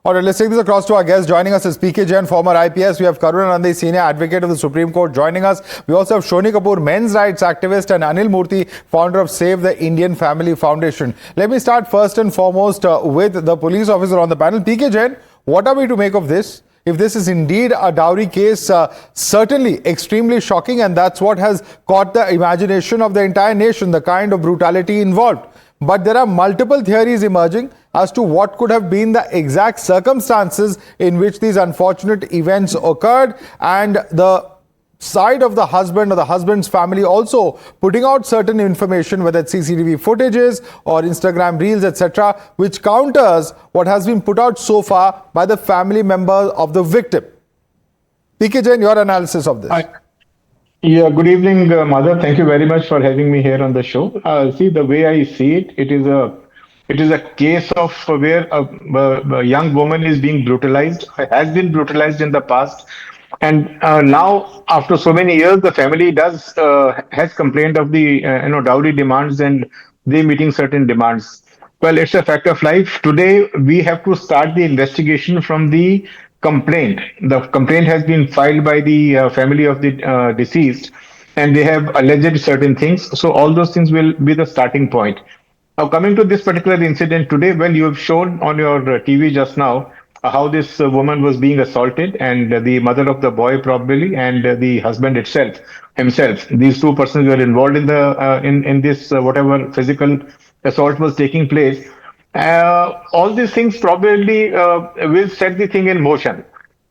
All right, let's take this across to our guest. Joining us is PK Jain, former IPS. We have Karunanandi, senior advocate of the Supreme Court, joining us. We also have Shonee Kapoor, men's rights activist, and Anil Murthy, founder of Save the Indian Family Foundation. Let me start first and foremost with the police officer on the panel. PK Jain, what are we to make of this? If this is indeed a dowry case, certainly extremely shocking, and that's what has caught the imagination of the entire nation, the kind of brutality involved. But there are multiple theories emerging as to what could have been the exact circumstances in which these unfortunate events occurred, and the side of the husband or the husband's family also putting out certain information, whether it's CCTV footages or Instagram reels, etc., which counters what has been put out so far by the family members of the victim. PK Jain, your analysis of this. Yeah, good evening, Mother. Thank you very much for having me here on the show. See, the way I see it, it is a case of where a young woman is being brutalized, has been brutalized in the past, and now after so many years, the family has complained of the dowry demands, and they meeting certain demands. Well, it's a fact of life. Today, we have to start the investigation from the complaint. The complaint has been filed by the family of the deceased, and they have alleged certain things. So all those things will be the starting point. Now, coming to this particular incident today, well, you have shown on your TV just now how this woman was being assaulted, and the mother of the boy probably, and the husband himself. These two persons were involved in the in this whatever physical assault was taking place. All these things probably will set the thing in motion.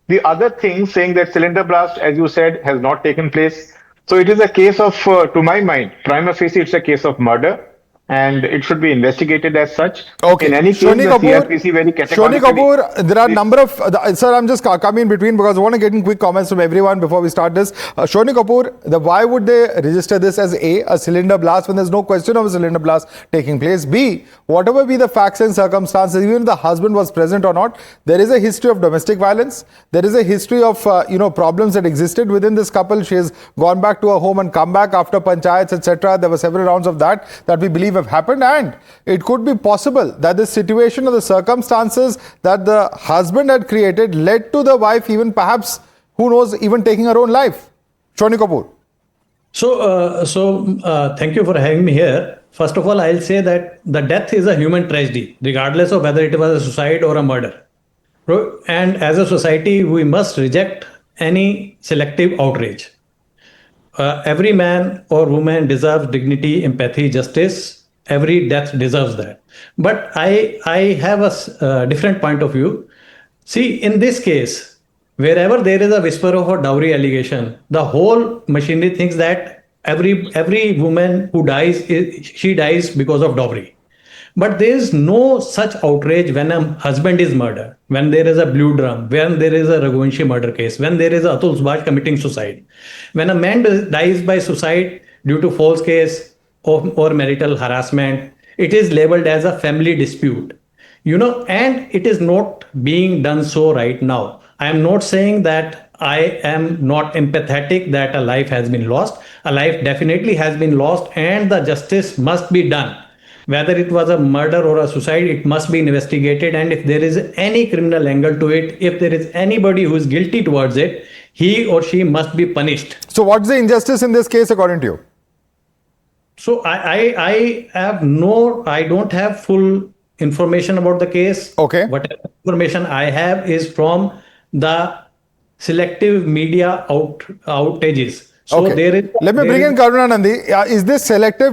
The other thing, saying that cylinder blast, as you said, has not taken place. So it is a case of, to my mind, prima facie, it's a case of murder, and it should be investigated as such. Okay. In any case, Shonee the Kapoor, CRPC very categorically... Shonee Kapoor, there are a number of... sir, I'm just coming in between because I want to get in quick comments from everyone before we start this. Shonee Kapoor, why would they register this as a cylinder blast when there's no question of a cylinder blast taking place? B, whatever be the facts and circumstances, even if the husband was present or not, there is a history of domestic violence. There is a history of, problems that existed within this couple. She has gone back to her home and come back after panchayats, etc. There were several rounds of that we believe have happened, and it could be possible that the situation or the circumstances that the husband had created led to the wife even perhaps, who knows, even taking her own life. Shonee Kapoor. So thank you for having me here. First of all, I'll say that the death is a human tragedy, regardless of whether it was a suicide or a murder. And as a society, we must reject any selective outrage. Every man or woman deserves dignity, empathy, justice. Every death deserves that. But I have a different point of view. See, in this case, wherever there is a whisper of a dowry allegation, the whole machinery thinks that every woman who dies, she dies because of dowry. But there is no such outrage when a husband is murdered, when there is a blue drum, when there is a Raghuvanshi murder case, when there is a Atul Subhash committing suicide. When a man dies by suicide due to false case or marital harassment, it is labeled as a family dispute. And it is not being done so right now. I am not saying that I am not empathetic that a life has been lost. A life definitely has been lost, and the justice must be done. Whether it was a murder or a suicide, it must be investigated. And if there is any criminal angle to it, if there is anybody who is guilty towards it, he or she must be punished. So what's the injustice in this case according to you? So I don't have full information about the case. Okay. Whatever information I have is from the selective media outages. So okay. Let me bring in Karunanandi. Is this selective